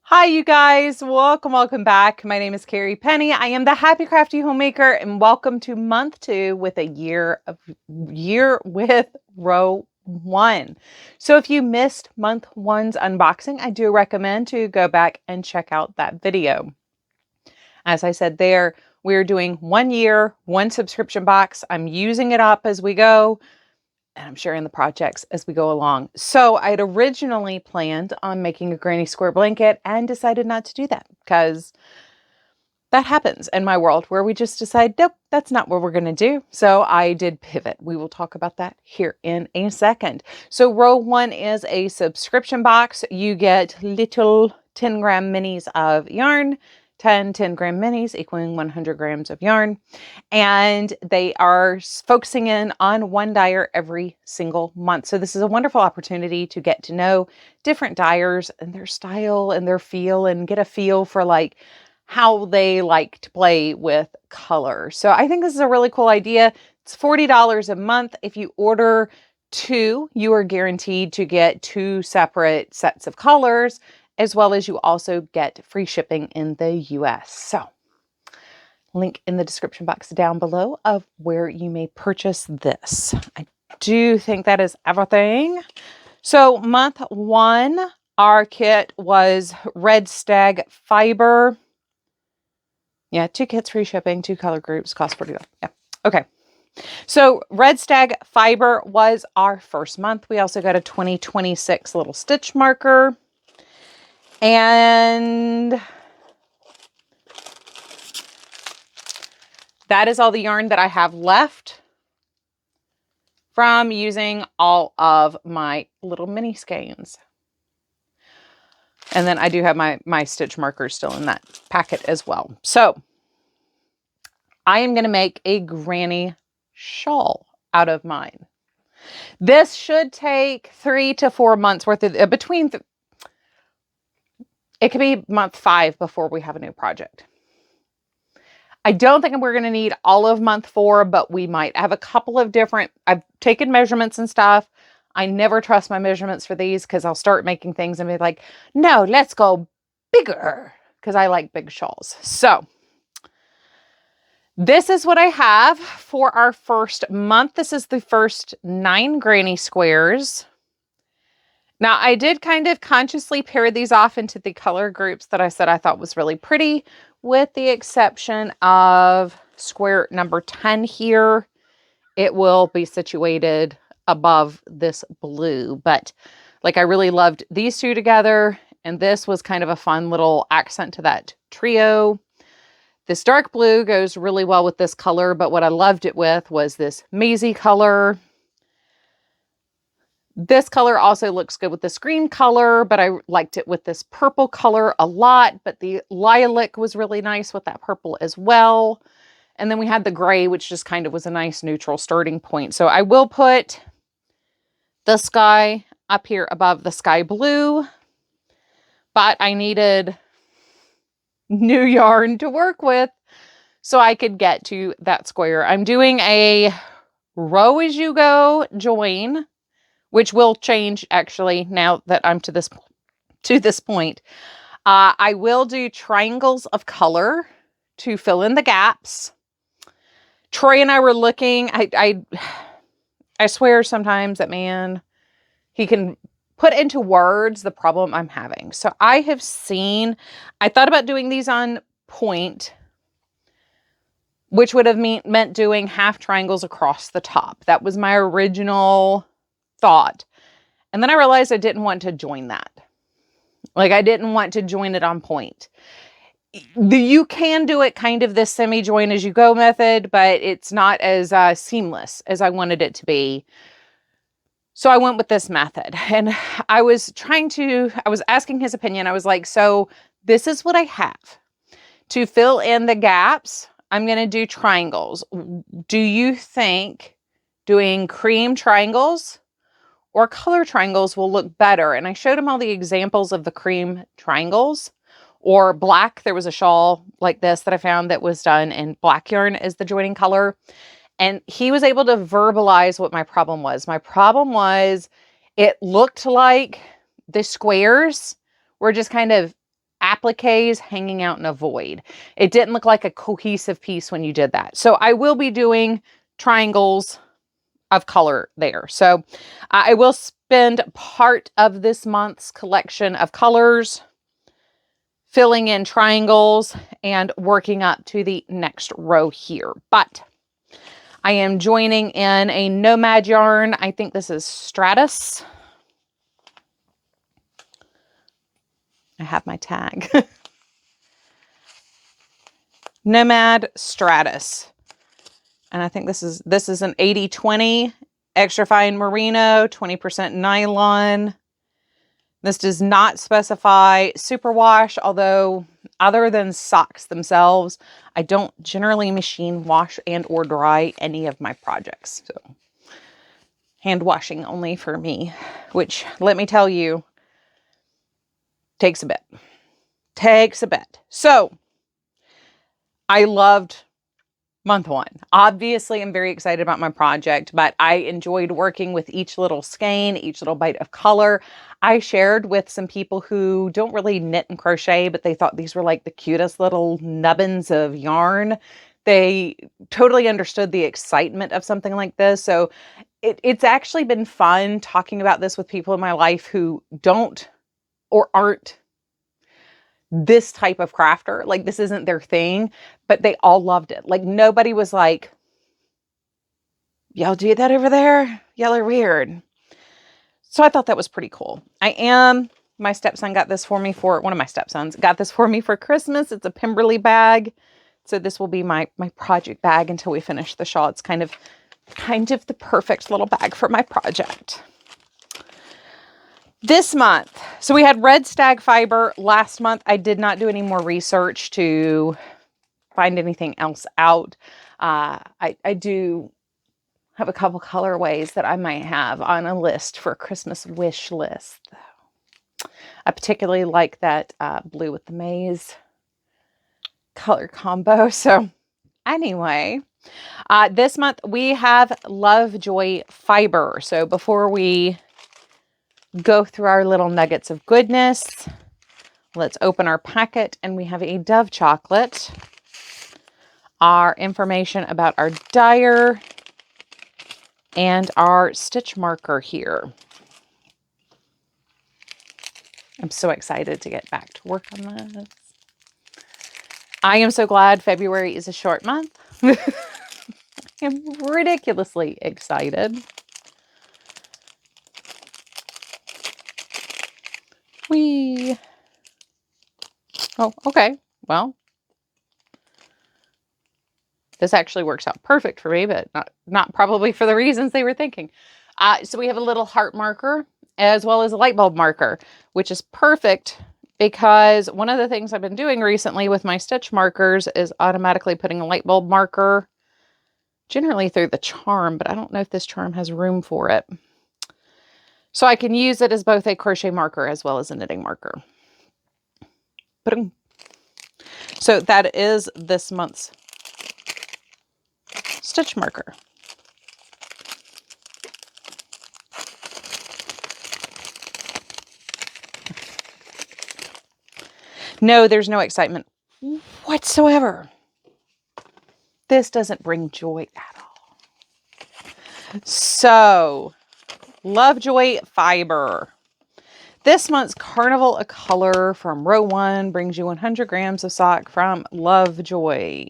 Hi, you guys. Welcome back. My name is Carrie Penny. I am the Happy Crafty Homemaker, and welcome to month 2 with a year with row 1. So if you missed month 1's unboxing, I do recommend to go back and check out that video. As I said there, we're doing 1 year, 1 subscription box. I'm using it up as we go, and I'm sharing the projects as we go along. So I'd originally planned on making a granny square blanket and decided not to do that because that happens in my world where we just decide, nope, that's not what we're going to do. So I did pivot. We will talk about that here in a second. So row 1 is a subscription box. You get little 10-gram minis of yarn, 10-gram minis equaling 100 grams of yarn. And they are focusing in on one dyer every single month. So this is a wonderful opportunity to get to know different dyers and their style and their feel and get a feel for like how they like to play with color. So I think this is a really cool idea. It's $40 a month. If you order 2, you are guaranteed to get 2 separate sets of colors, as well as you also get free shipping in the US. So link in the description box down below of where you may purchase this. I do think that is everything. So month 1, our kit was Red Stag Fiber. Yeah, 2 kits, free shipping, 2 color groups, cost $40. Yeah, okay. So Red Stag Fiber was our first month. We also got a 2026 little stitch marker. And that is all the yarn that I have left from using all of my little mini skeins. And then I do have my stitch markers still in that packet as well. So I am going to make a granny shawl out of mine. This should take 3 to 4 months worth of, it could be month 5 before we have a new project. I don't think we're going to need all of month 4, but we might have a couple of different, I've taken measurements and stuff. I never trust my measurements for these because I'll start making things and be like, no, let's go bigger because I like big shawls. So this is what I have for our first month. This is the first 9 granny squares. Now, I did kind of consciously pair these off into the color groups that I said I thought was really pretty, with the exception of square number 10 here. It will be situated above this blue, but like I really loved these 2 together, and this was kind of a fun little accent to that trio. This dark blue goes really well with this color, but what I loved it with was this Maisie color. This color also looks good with this green color, but I liked it with this purple color a lot, but the lilac was really nice with that purple as well. And then we had the gray, which just kind of was a nice neutral starting point. So I will put the sky up here above the sky blue, but I needed new yarn to work with so I could get to that square. I'm doing a row as you go join, which will change actually now that I'm to this point. I will do triangles of color to fill in the gaps. Troy and I were looking, I swear sometimes that man, he can put into words the problem I'm having. So I thought about doing these on point, which would have meant doing half triangles across the top. That was my original thought. And then I realized I didn't want to join that. Like I didn't want to join it on point. You can do it kind of this semi-join as you go method, but it's not as seamless as I wanted it to be. So I went with this method, and I was asking his opinion. I was like, so this is what I have. To fill in the gaps, I'm going to do triangles. Do you think doing cream triangles or color triangles will look better? And I showed him all the examples of the cream triangles or black. There was a shawl like this that I found that was done in black yarn as the joining color. And he was able to verbalize what my problem was. My problem was it looked like the squares were just kind of appliques hanging out in a void. It didn't look like a cohesive piece when you did that. So I will be doing triangles of color there. So I will spend part of this month's collection of colors filling in triangles and working up to the next row here. But I am joining in a Nomad yarn. I think this is Stratus. I have my tag. Nomad Stratus. And I think this is an 80-20 extra fine merino, 20% nylon. This does not specify superwash, although other than socks themselves, I don't generally machine wash and or dry any of my projects. So hand washing only for me, which let me tell you, takes a bit. Takes a bit. So I loved month one. Obviously, I'm very excited about my project, but I enjoyed working with each little skein, each little bite of color. I shared with some people who don't really knit and crochet, but they thought these were like the cutest little nubbins of yarn. They totally understood the excitement of something like this. So it's actually been fun talking about this with people in my life who don't or aren't this type of crafter. Like, this isn't their thing, but they all loved it. Like, nobody was like, y'all do that over there? Y'all are weird. So I thought that was pretty cool. My stepson got this for me one of my stepsons got this for me for Christmas. It's a Pemberley bag. So this will be my project bag until we finish the shawl. It's kind of the perfect little bag for my project. This month, so we had red stag fiber last month. I did not do any more research to find anything else out. I do have a couple colorways that I might have on a list for a Christmas wish list. I particularly like that blue with the maize color combo. So anyway, this month we have Lovejoy fiber. So before we go through our little nuggets of goodness, let's open our packet, and we have a Dove chocolate, our information about our dyer, and our stitch marker here. I'm so excited to get back to work on this. I am so glad February is a short month. I'm ridiculously excited. Oh, okay. Well, this actually works out perfect for me, but not probably for the reasons they were thinking. So we have a little heart marker as well as a light bulb marker, which is perfect because one of the things I've been doing recently with my stitch markers is automatically putting a light bulb marker generally through the charm, but I don't know if this charm has room for it. So I can use it as both a crochet marker as well as a knitting marker. So that is this month's stitch marker. No, there's no excitement whatsoever. This doesn't bring joy at all. So, Lovejoy fiber. This month's Carnival of Color from row 1 brings you 100 grams of sock from Lovejoy.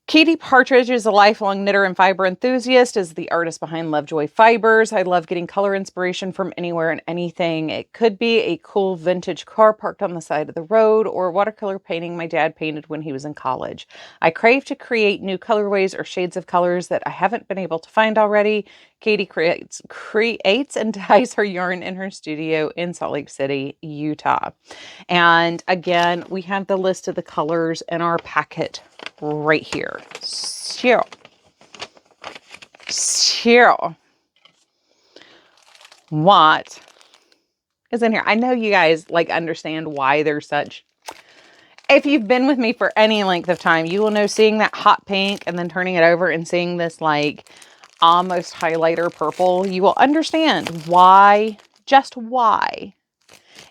Katie Partridge is a lifelong knitter and fiber enthusiast, is the artist behind Lovejoy Fibers. I love getting color inspiration from anywhere and anything. It could be a cool vintage car parked on the side of the road or watercolor painting my dad painted when he was in college. I crave to create new colorways or shades of colors that I haven't been able to find already. Katie creates and dyes her yarn in her studio in Salt Lake City, Utah. And again, we have the list of the colors in our packet right here. So, what is in here? I know you guys like understand why they're such. If you've been with me for any length of time, you will know seeing that hot pink and then turning it over and seeing this like almost highlighter purple, you will understand why, just why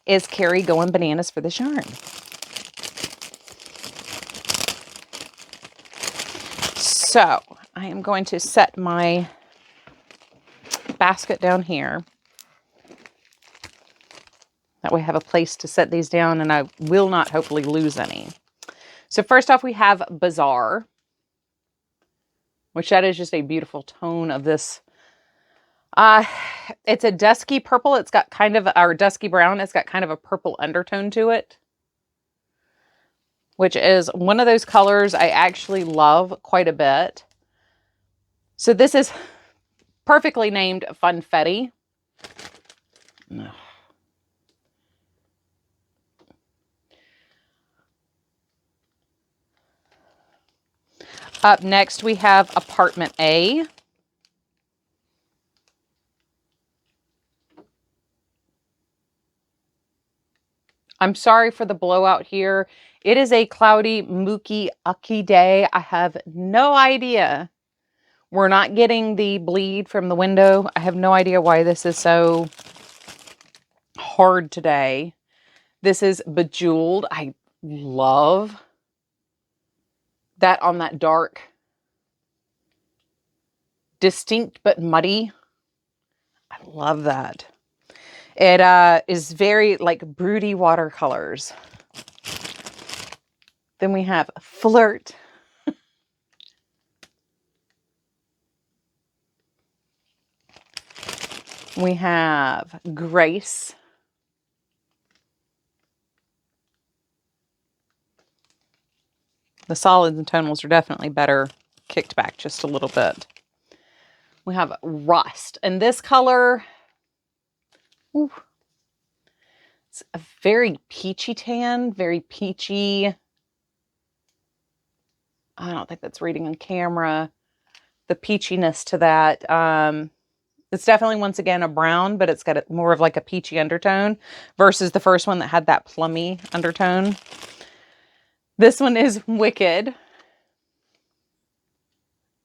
is Carrie going bananas for this yarn. So I am going to set my basket down here. That way I have a place to set these down and I will not hopefully lose any. So first off, we have Bazaar, which that is just a beautiful tone of this. It's a dusky purple. It's got kind of, or dusky brown. It's got kind of a purple undertone to it, which is one of those colors I actually love quite a bit. So this is perfectly named Funfetti. Up next, we have Apartment A. I'm sorry for the blowout here. It is a cloudy, mooky, ucky day. I have no idea. We're not getting the bleed from the window. I have no idea why this is so hard today. This is Bejeweled. I love that on that dark, distinct but muddy. I love that. It is very like broody watercolors. Then we have Flirt. We have Grace. The solids and tonals are definitely better kicked back just a little bit. We have Rust. And this color, ooh, it's a very peachy tan, very peachy. I don't think that's reading on camera. The peachiness to that. It's definitely, once again, a brown, but it's got more of like a peachy undertone versus the first one that had that plummy undertone. This one is Wicked.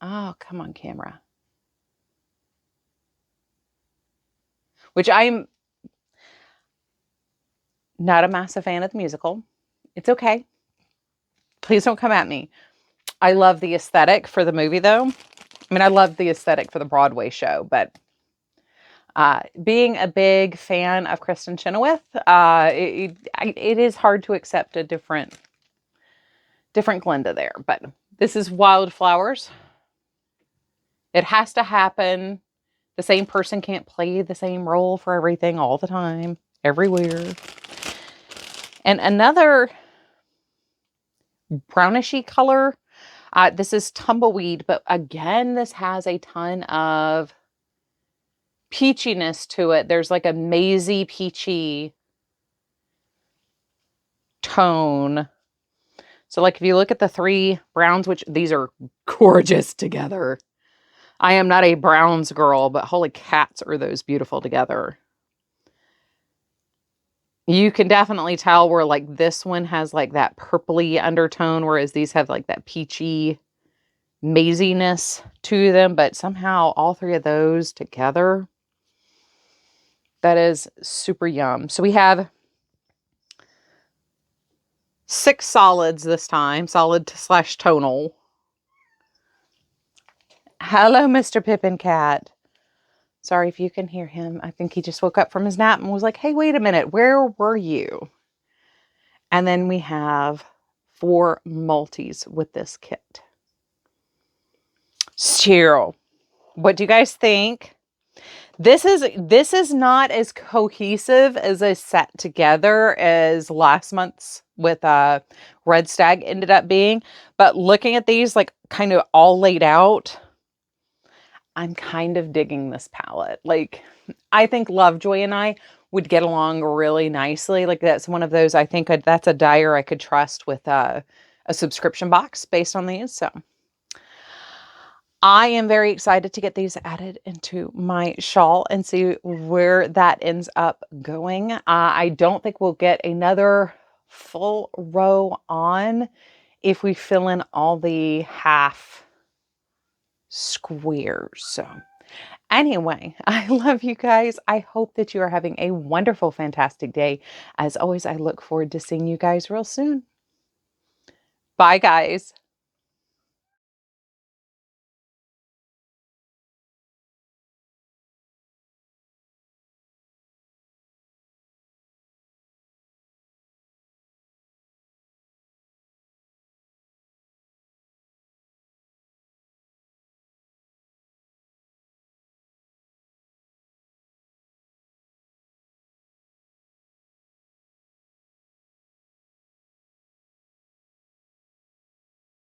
Oh, come on, camera. Which I'm not a massive fan of the musical. It's okay. Please don't come at me. I love the aesthetic for the movie, though. I mean, I love the aesthetic for the Broadway show, but being a big fan of Kristen Chenoweth, it is hard to accept a different Glinda there. But this is Wildflowers. It has to happen. The same person can't play the same role for everything all the time, everywhere. And another brownishy color. This is Tumbleweed, but again, this has a ton of peachiness to it. There's like a mazy peachy tone. So like if you look at the three browns, which these are gorgeous together. I am not a browns girl, but holy cats are those beautiful together. You can definitely tell where like this one has like that purpley undertone, whereas these have like that peachy maziness to them, but somehow all three of those together, that is super yum. So we have 6 solids this time, solid/tonal. Hello, Mr. Pippin Cat. Sorry if you can hear him. I think he just woke up from his nap and was like, hey, wait a minute, where were you? And then we have 4 multis with this kit. So, what do you guys think? This is not as cohesive as a set together as last month's with Red Stag ended up being. But looking at these like kind of all laid out, I'm kind of digging this palette. Like, I think Lovejoy and I would get along really nicely. Like, that's one of those, I think that's a dyer I could trust with a subscription box based on these. So I am very excited to get these added into my shawl and see where that ends up going. I don't think we'll get another full row on if we fill in all the half squares. So, Anyway, I love you guys. I hope that you are having a wonderful, fantastic day. As always, I look forward to seeing you guys real soon. Bye, guys.